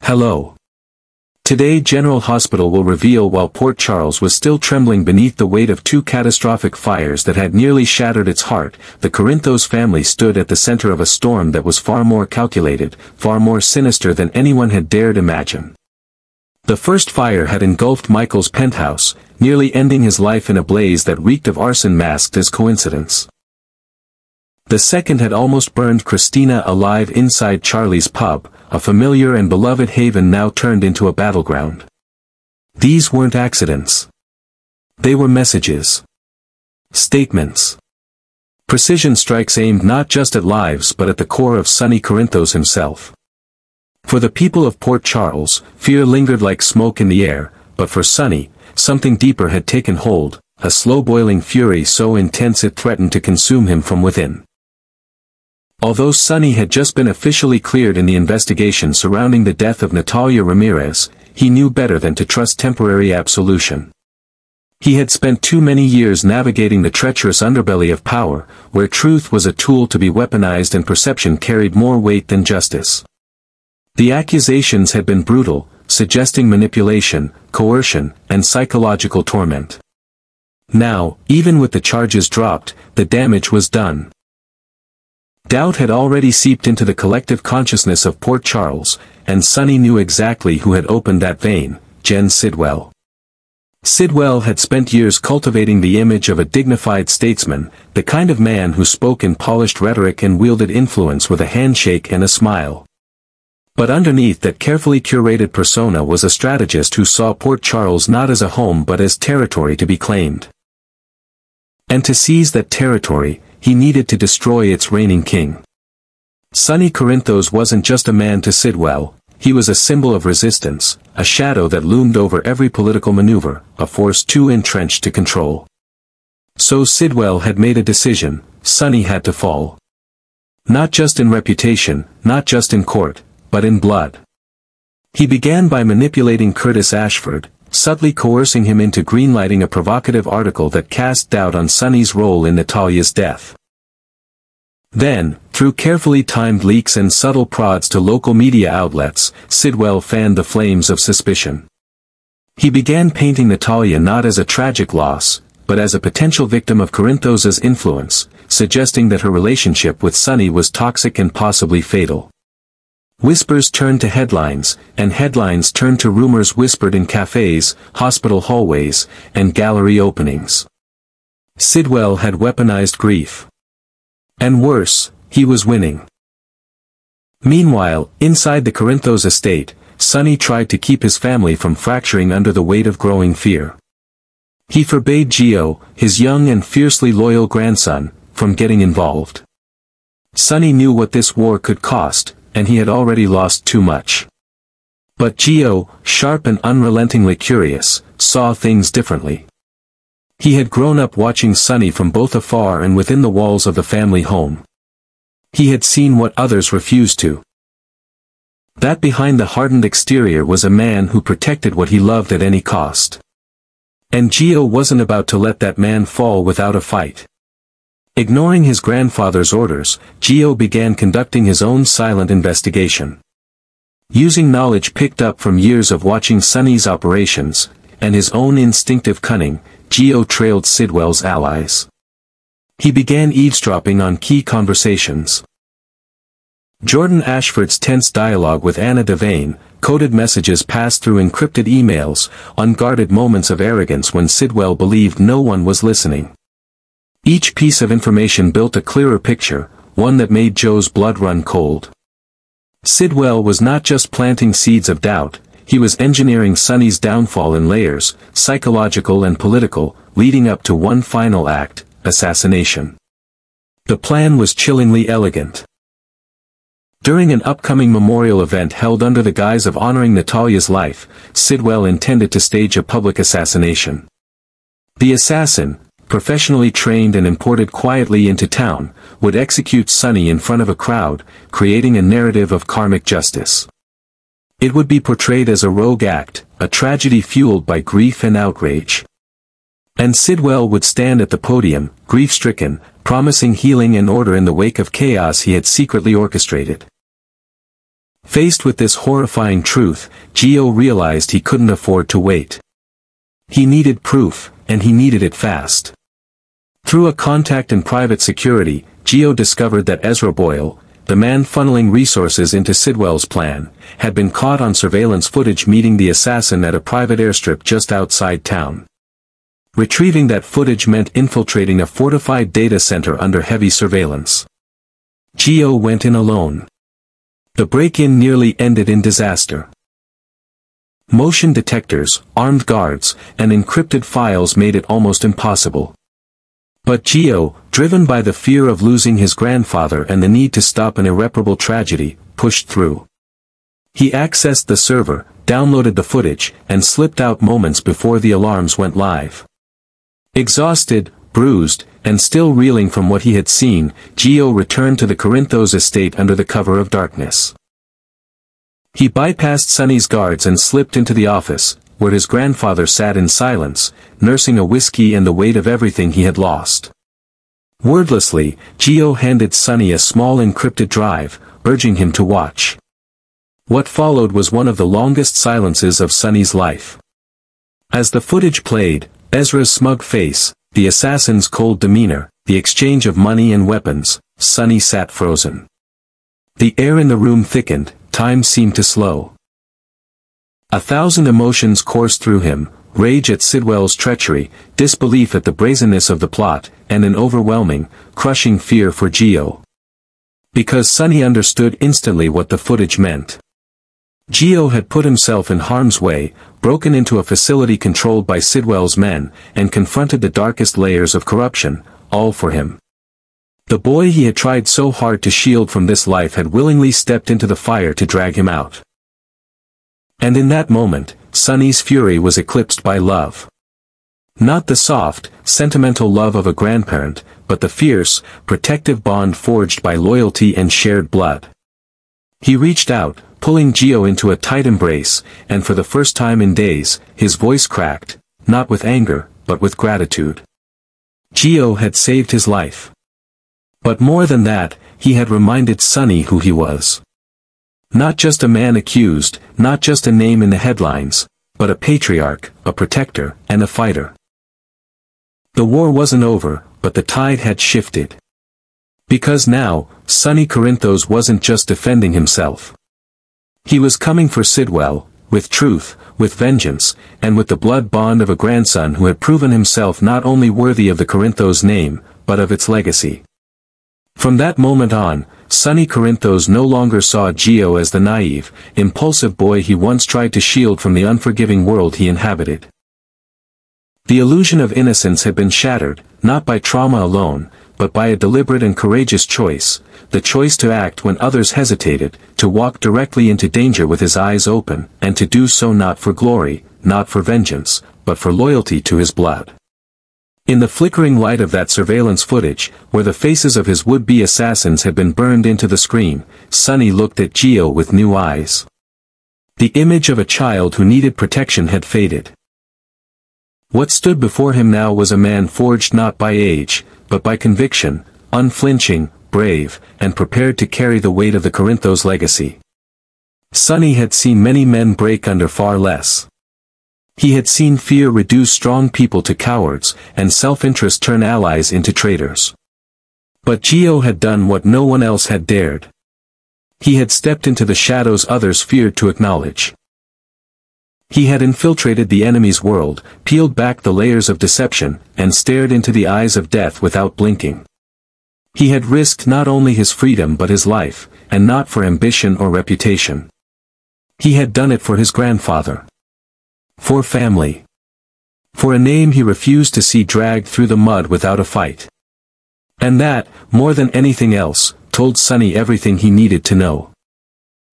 Hello. Today General Hospital will reveal while Port Charles was still trembling beneath the weight of two catastrophic fires that had nearly shattered its heart, the Corinthos family stood at the center of a storm that was far more calculated, far more sinister than anyone had dared imagine. The first fire had engulfed Michael's penthouse, nearly ending his life in a blaze that reeked of arson masked as coincidence. The second had almost burned Christina alive inside Charlie's pub, a familiar and beloved haven now turned into a battleground. These weren't accidents. They were messages. Statements. Precision strikes aimed not just at lives but at the core of Sonny Corinthos himself. For the people of Port Charles, fear lingered like smoke in the air, but for Sonny, something deeper had taken hold, a slow-boiling fury so intense it threatened to consume him from within. Although Sonny had just been officially cleared in the investigation surrounding the death of Natalia Ramirez, he knew better than to trust temporary absolution. He had spent too many years navigating the treacherous underbelly of power, where truth was a tool to be weaponized and perception carried more weight than justice. The accusations had been brutal, suggesting manipulation, coercion, and psychological torment. Now, even with the charges dropped, the damage was done. Doubt had already seeped into the collective consciousness of Port Charles, and Sonny knew exactly who had opened that vein, Jen Sidwell. Sidwell had spent years cultivating the image of a dignified statesman, the kind of man who spoke in polished rhetoric and wielded influence with a handshake and a smile. But underneath that carefully curated persona was a strategist who saw Port Charles not as a home but as territory to be claimed. And to seize that territory, he needed to destroy its reigning king. Sonny Corinthos wasn't just a man to Sidwell, he was a symbol of resistance, a shadow that loomed over every political maneuver, a force too entrenched to control. So Sidwell had made a decision, Sonny had to fall. Not just in reputation, not just in court, but in blood. He began by manipulating Curtis Ashford, subtly coercing him into greenlighting a provocative article that cast doubt on Sonny's role in Natalia's death. Then, through carefully timed leaks and subtle prods to local media outlets, Sidwell fanned the flames of suspicion. He began painting Natalia not as a tragic loss, but as a potential victim of Corinthos's influence, suggesting that her relationship with Sonny was toxic and possibly fatal. Whispers turned to headlines, and headlines turned to rumors whispered in cafes, hospital hallways, and gallery openings. Sidwell had weaponized grief. And worse, he was winning. Meanwhile, inside the Corinthos estate, Sonny tried to keep his family from fracturing under the weight of growing fear. He forbade Gio, his young and fiercely loyal grandson, from getting involved. Sonny knew what this war could cost, and he had already lost too much. But Gio, sharp and unrelentingly curious, saw things differently. He had grown up watching Sonny from both afar and within the walls of the family home. He had seen what others refused to. That behind the hardened exterior was a man who protected what he loved at any cost. And Gio wasn't about to let that man fall without a fight. Ignoring his grandfather's orders, Gio began conducting his own silent investigation. Using knowledge picked up from years of watching Sonny's operations, and his own instinctive cunning, Gio trailed Sidwell's allies. He began eavesdropping on key conversations. Jordan Ashford's tense dialogue with Anna Devane, coded messages passed through encrypted emails, unguarded moments of arrogance when Sidwell believed no one was listening. Each piece of information built a clearer picture, one that made Joe's blood run cold. Sidwell was not just planting seeds of doubt, he was engineering Sonny's downfall in layers, psychological and political, leading up to one final act, assassination. The plan was chillingly elegant. During an upcoming memorial event held under the guise of honoring Natalia's life, Sidwell intended to stage a public assassination. The assassin, professionally trained and imported quietly into town, would execute Sonny in front of a crowd, creating a narrative of karmic justice. It would be portrayed as a rogue act, a tragedy fueled by grief and outrage. And Sidwell would stand at the podium, grief-stricken, promising healing and order in the wake of chaos he had secretly orchestrated. Faced with this horrifying truth, Gio realized he couldn't afford to wait. He needed proof, and he needed it fast. Through a contact in private security, Gio discovered that Ezra Boyle, the man funneling resources into Sidwell's plan, had been caught on surveillance footage meeting the assassin at a private airstrip just outside town. Retrieving that footage meant infiltrating a fortified data center under heavy surveillance. Gio went in alone. The break-in nearly ended in disaster. Motion detectors, armed guards, and encrypted files made it almost impossible. But Gio, driven by the fear of losing his grandfather and the need to stop an irreparable tragedy, pushed through. He accessed the server, downloaded the footage, and slipped out moments before the alarms went live. Exhausted, bruised, and still reeling from what he had seen, Gio returned to the Corinthos estate under the cover of darkness. He bypassed Sonny's guards and slipped into the office, where his grandfather sat in silence, nursing a whiskey and the weight of everything he had lost. Wordlessly, Gio handed Sonny a small encrypted drive, urging him to watch. What followed was one of the longest silences of Sonny's life. As the footage played, Ezra's smug face, the assassin's cold demeanor, the exchange of money and weapons, Sonny sat frozen. The air in the room thickened, time seemed to slow. 1,000 emotions coursed through him, rage at Sidwell's treachery, disbelief at the brazenness of the plot, and an overwhelming, crushing fear for Gio. Because Sonny understood instantly what the footage meant. Gio had put himself in harm's way, broken into a facility controlled by Sidwell's men, and confronted the darkest layers of corruption, all for him. The boy he had tried so hard to shield from this life had willingly stepped into the fire to drag him out. And in that moment, Sonny's fury was eclipsed by love. Not the soft, sentimental love of a grandparent, but the fierce, protective bond forged by loyalty and shared blood. He reached out, pulling Gio into a tight embrace, and for the first time in days, his voice cracked, not with anger, but with gratitude. Gio had saved his life. But more than that, he had reminded Sonny who he was. Not just a man accused, not just a name in the headlines, but a patriarch, a protector, and a fighter. The war wasn't over, but the tide had shifted. Because now, Sonny Corinthos wasn't just defending himself. He was coming for Sidwell, with truth, with vengeance, and with the blood bond of a grandson who had proven himself not only worthy of the Corinthos name, but of its legacy. From that moment on, Sonny Corinthos no longer saw Gio as the naive, impulsive boy he once tried to shield from the unforgiving world he inhabited. The illusion of innocence had been shattered, not by trauma alone, but by a deliberate and courageous choice, the choice to act when others hesitated, to walk directly into danger with his eyes open, and to do so not for glory, not for vengeance, but for loyalty to his blood. In the flickering light of that surveillance footage, where the faces of his would-be assassins had been burned into the screen, Sonny looked at Gio with new eyes. The image of a child who needed protection had faded. What stood before him now was a man forged not by age, but by conviction, unflinching, brave, and prepared to carry the weight of the Corinthos legacy. Sonny had seen many men break under far less. He had seen fear reduce strong people to cowards, and self-interest turn allies into traitors. But Gio had done what no one else had dared. He had stepped into the shadows others feared to acknowledge. He had infiltrated the enemy's world, peeled back the layers of deception, and stared into the eyes of death without blinking. He had risked not only his freedom but his life, and not for ambition or reputation. He had done it for his grandfather. For family. For a name he refused to see dragged through the mud without a fight. And that, more than anything else, told Sonny everything he needed to know.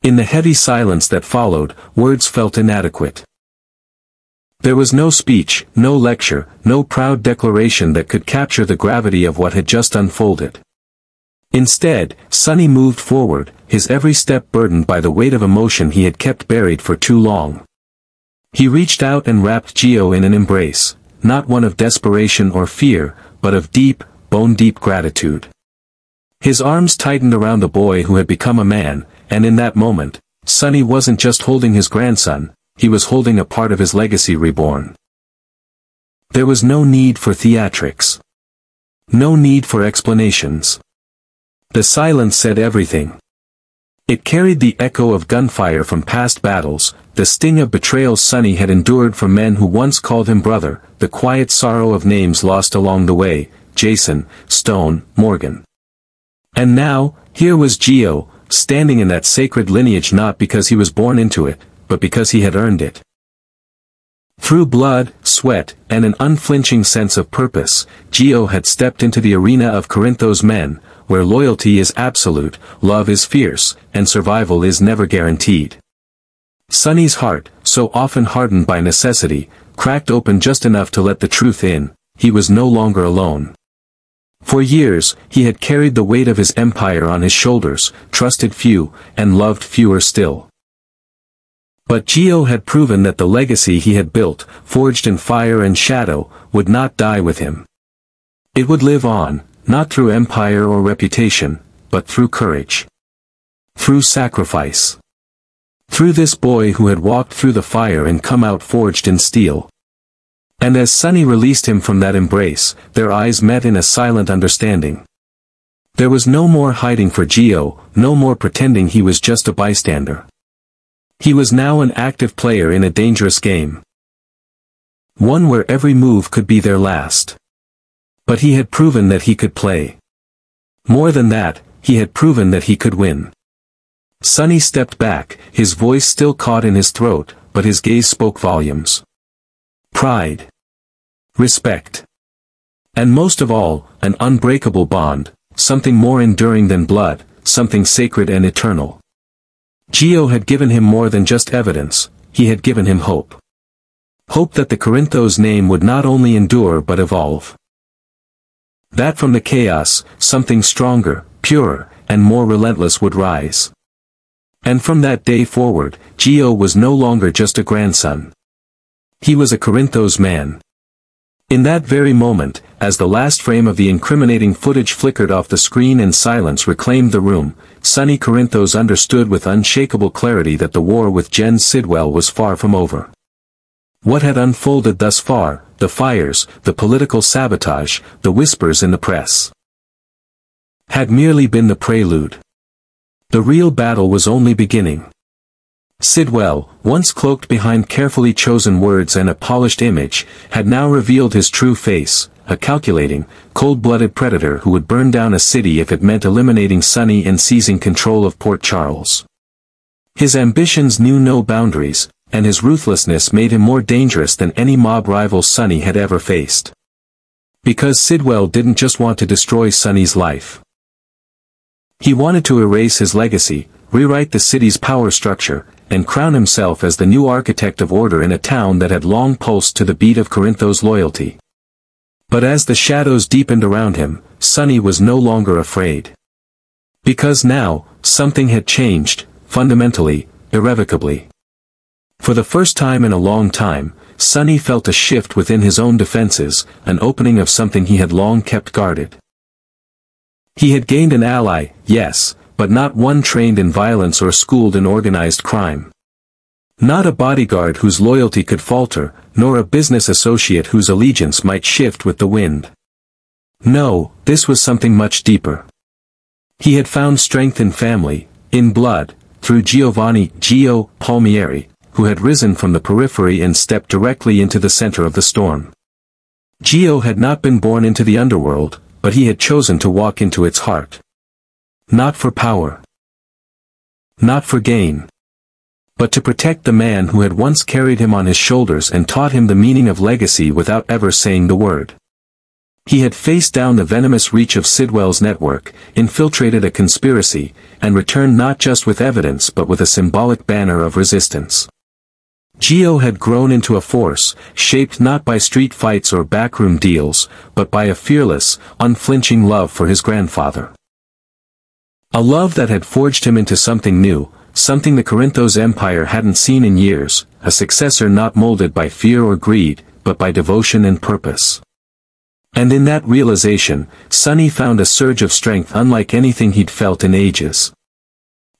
In the heavy silence that followed, words felt inadequate. There was no speech, no lecture, no proud declaration that could capture the gravity of what had just unfolded. Instead, Sonny moved forward, his every step burdened by the weight of emotion he had kept buried for too long. He reached out and wrapped Gio in an embrace, not one of desperation or fear, but of deep, bone-deep gratitude. His arms tightened around the boy who had become a man, and in that moment, Sonny wasn't just holding his grandson, he was holding a part of his legacy reborn. There was no need for theatrics. No need for explanations. The silence said everything. It carried the echo of gunfire from past battles, the sting of betrayal Sonny had endured from men who once called him brother, the quiet sorrow of names lost along the way, Jason, Stone, Morgan. And now, here was Gio, standing in that sacred lineage not because he was born into it, but because he had earned it. Through blood, sweat, and an unflinching sense of purpose, Gio had stepped into the arena of Corinthos men, where loyalty is absolute, love is fierce, and survival is never guaranteed. Sonny's heart, so often hardened by necessity, cracked open just enough to let the truth in. He was no longer alone. For years, he had carried the weight of his empire on his shoulders, trusted few, and loved fewer still. But Gio had proven that the legacy he had built, forged in fire and shadow, would not die with him. It would live on, not through empire or reputation, but through courage. Through sacrifice. Through this boy who had walked through the fire and come out forged in steel. And as Sonny released him from that embrace, their eyes met in a silent understanding. There was no more hiding for Gio, no more pretending he was just a bystander. He was now an active player in a dangerous game. One where every move could be their last. But he had proven that he could play. More than that, he had proven that he could win. Sonny stepped back, his voice still caught in his throat, but his gaze spoke volumes. Pride. Respect. And most of all, an unbreakable bond, something more enduring than blood, something sacred and eternal. Gio had given him more than just evidence, he had given him hope. Hope that the Corinthos name would not only endure but evolve. That from the chaos, something stronger, purer, and more relentless would rise. And from that day forward, Gio was no longer just a grandson. He was a Corinthos man. In that very moment, as the last frame of the incriminating footage flickered off the screen and silence reclaimed the room, Sonny Corinthos understood with unshakable clarity that the war with Jen Sidwell was far from over. What had unfolded thus far, the fires, the political sabotage, the whispers in the press, had merely been the prelude. The real battle was only beginning. Sidwell, once cloaked behind carefully chosen words and a polished image, had now revealed his true face, a calculating, cold-blooded predator who would burn down a city if it meant eliminating Sonny and seizing control of Port Charles. His ambitions knew no boundaries, and his ruthlessness made him more dangerous than any mob rival Sonny had ever faced. Because Sidwell didn't just want to destroy Sonny's life. He wanted to erase his legacy, rewrite the city's power structure, and crown himself as the new architect of order in a town that had long pulsed to the beat of Corinthos loyalty. But as the shadows deepened around him, Sonny was no longer afraid. Because now, something had changed, fundamentally, irrevocably. For the first time in a long time, Sonny felt a shift within his own defenses, an opening of something he had long kept guarded. He had gained an ally, yes, but not one trained in violence or schooled in organized crime. Not a bodyguard whose loyalty could falter, nor a business associate whose allegiance might shift with the wind. No, this was something much deeper. He had found strength in family, in blood, through Gio Palmieri, who had risen from the periphery and stepped directly into the center of the storm. Gio had not been born into the underworld, but he had chosen to walk into its heart. Not for power. Not for gain. But to protect the man who had once carried him on his shoulders and taught him the meaning of legacy without ever saying the word. He had faced down the venomous reach of Sidwell's network, infiltrated a conspiracy, and returned not just with evidence but with a symbolic banner of resistance. Gio had grown into a force, shaped not by street fights or backroom deals, but by a fearless, unflinching love for his grandfather. A love that had forged him into something new, something the Corinthos Empire hadn't seen in years, a successor not molded by fear or greed, but by devotion and purpose. And in that realization, Sonny found a surge of strength unlike anything he'd felt in ages.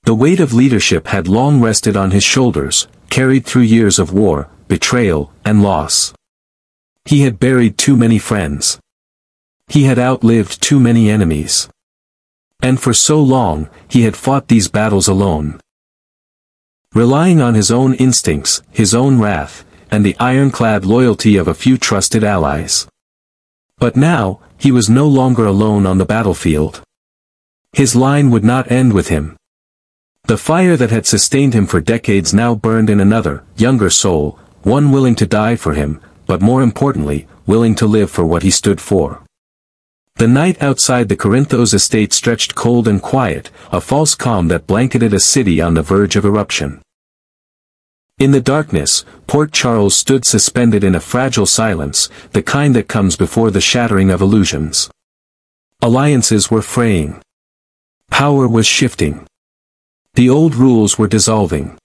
The weight of leadership had long rested on his shoulders, carried through years of war, betrayal, and loss. He had buried too many friends. He had outlived too many enemies. And for so long, he had fought these battles alone. Relying on his own instincts, his own wrath, and the ironclad loyalty of a few trusted allies. But now, he was no longer alone on the battlefield. His line would not end with him. The fire that had sustained him for decades now burned in another, younger soul, one willing to die for him, but more importantly, willing to live for what he stood for. The night outside the Corinthos estate stretched cold and quiet, a false calm that blanketed a city on the verge of eruption. In the darkness, Port Charles stood suspended in a fragile silence, the kind that comes before the shattering of illusions. Alliances were fraying. Power was shifting. The old rules were dissolving.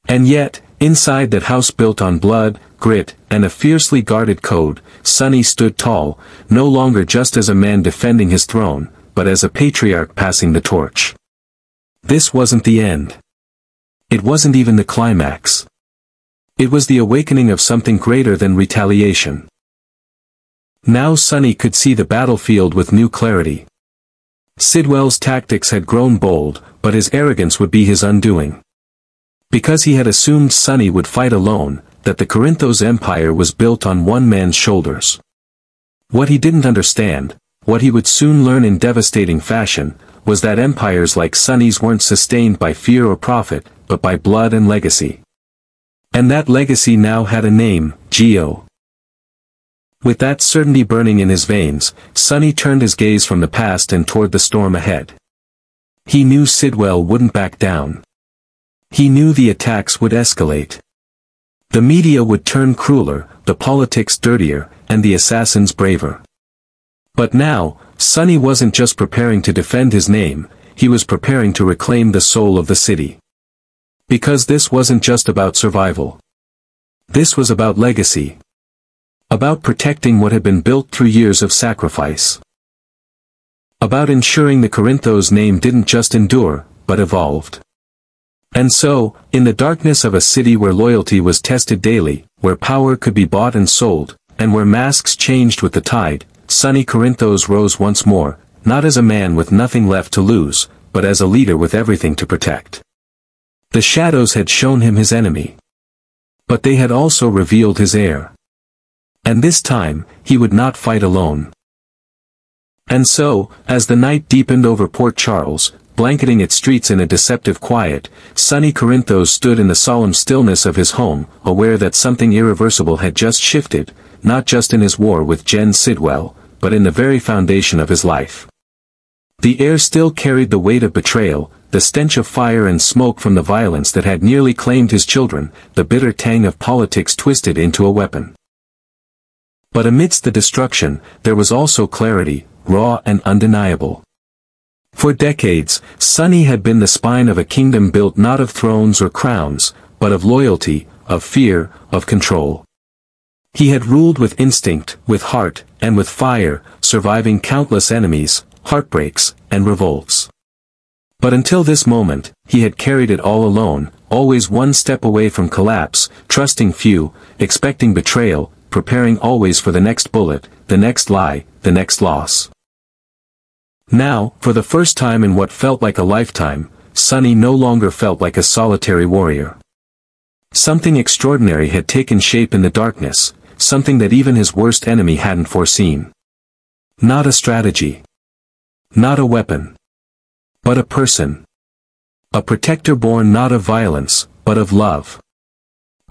And yet, inside that house built on blood, grit, and a fiercely guarded code, Sonny stood tall, no longer just as a man defending his throne, but as a patriarch passing the torch. This wasn't the end. It wasn't even the climax. It was the awakening of something greater than retaliation. Now Sonny could see the battlefield with new clarity. Sidwell's tactics had grown bold, but his arrogance would be his undoing. Because he had assumed Sonny would fight alone, that the Corinthos empire was built on one man's shoulders. What he didn't understand, what he would soon learn in devastating fashion, was that empires like Sonny's weren't sustained by fear or profit, but by blood and legacy. And that legacy now had a name, Geo. With that certainty burning in his veins, Sonny turned his gaze from the past and toward the storm ahead. He knew Sidwell wouldn't back down. He knew the attacks would escalate. The media would turn crueler, the politics dirtier, and the assassins braver. But now, Sonny wasn't just preparing to defend his name, he was preparing to reclaim the soul of the city. Because this wasn't just about survival. This was about legacy. About protecting what had been built through years of sacrifice. About ensuring the Corinthos name didn't just endure, but evolved. And so, in the darkness of a city where loyalty was tested daily, where power could be bought and sold, and where masks changed with the tide, Sonny Corinthos rose once more, not as a man with nothing left to lose, but as a leader with everything to protect. The shadows had shown him his enemy. But they had also revealed his heir. And this time, he would not fight alone. And so, as the night deepened over Port Charles, blanketing its streets in a deceptive quiet, Sonny Corinthos stood in the solemn stillness of his home, aware that something irreversible had just shifted, not just in his war with Gen Sidwell, but in the very foundation of his life. The air still carried the weight of betrayal, the stench of fire and smoke from the violence that had nearly claimed his children, the bitter tang of politics twisted into a weapon. But amidst the destruction, there was also clarity, raw and undeniable. For decades, Sonny had been the spine of a kingdom built not of thrones or crowns, but of loyalty, of fear, of control. He had ruled with instinct, with heart, and with fire, surviving countless enemies, heartbreaks, and revolts. But until this moment, he had carried it all alone, always one step away from collapse, trusting few, expecting betrayal, preparing always for the next bullet, the next lie, the next loss. Now, for the first time in what felt like a lifetime, Sonny no longer felt like a solitary warrior. Something extraordinary had taken shape in the darkness, something that even his worst enemy hadn't foreseen. Not a strategy. Not a weapon. But a person. A protector born not of violence, but of love.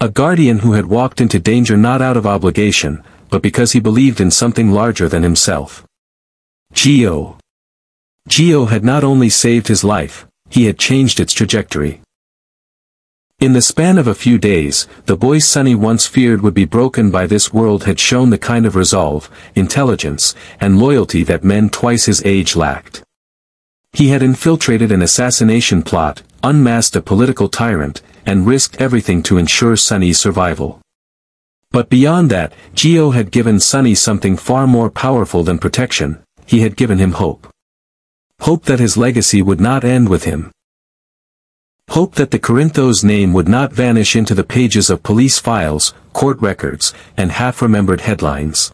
A guardian who had walked into danger not out of obligation, but because he believed in something larger than himself. Geo. Geo had not only saved his life, he had changed its trajectory. In the span of a few days, the boy Sonny once feared would be broken by this world had shown the kind of resolve, intelligence, and loyalty that men twice his age lacked. He had infiltrated an assassination plot, unmasked a political tyrant, and risked everything to ensure Sonny's survival. But beyond that, Geo had given Sonny something far more powerful than protection, he had given him hope. Hope that his legacy would not end with him. Hope that the Corinthos name would not vanish into the pages of police files, court records, and half-remembered headlines.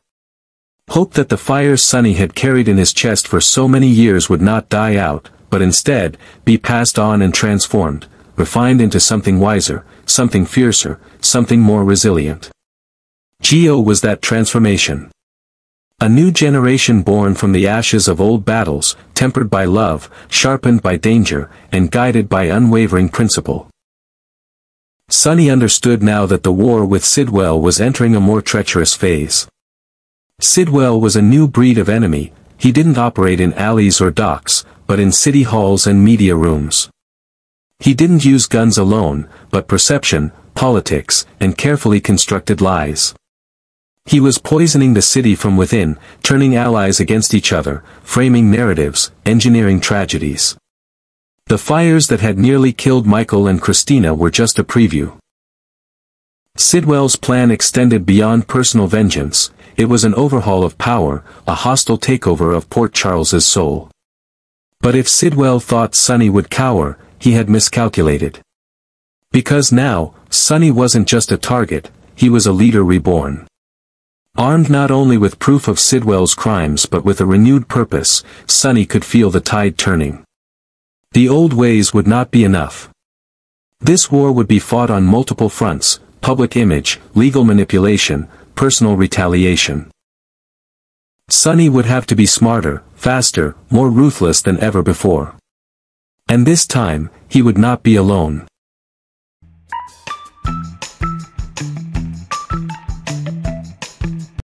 Hope that the fire Sonny had carried in his chest for so many years would not die out, but instead, be passed on and transformed, refined into something wiser, something fiercer, something more resilient. Geo was that transformation. A new generation born from the ashes of old battles, tempered by love, sharpened by danger, and guided by unwavering principle. Sonny understood now that the war with Sidwell was entering a more treacherous phase. Sidwell was a new breed of enemy. He didn't operate in alleys or docks, but in city halls and media rooms. He didn't use guns alone, but perception, politics, and carefully constructed lies. He was poisoning the city from within, turning allies against each other, framing narratives, engineering tragedies. The fires that had nearly killed Michael and Christina were just a preview. Sidwell's plan extended beyond personal vengeance. It was an overhaul of power, a hostile takeover of Port Charles's soul. But if Sidwell thought Sonny would cower, he had miscalculated. Because now, Sonny wasn't just a target, he was a leader reborn. Armed not only with proof of Sidwell's crimes but with a renewed purpose, Sonny could feel the tide turning. The old ways would not be enough. This war would be fought on multiple fronts: public image, legal manipulation, personal retaliation. Sonny would have to be smarter, faster, more ruthless than ever before. And this time, he would not be alone.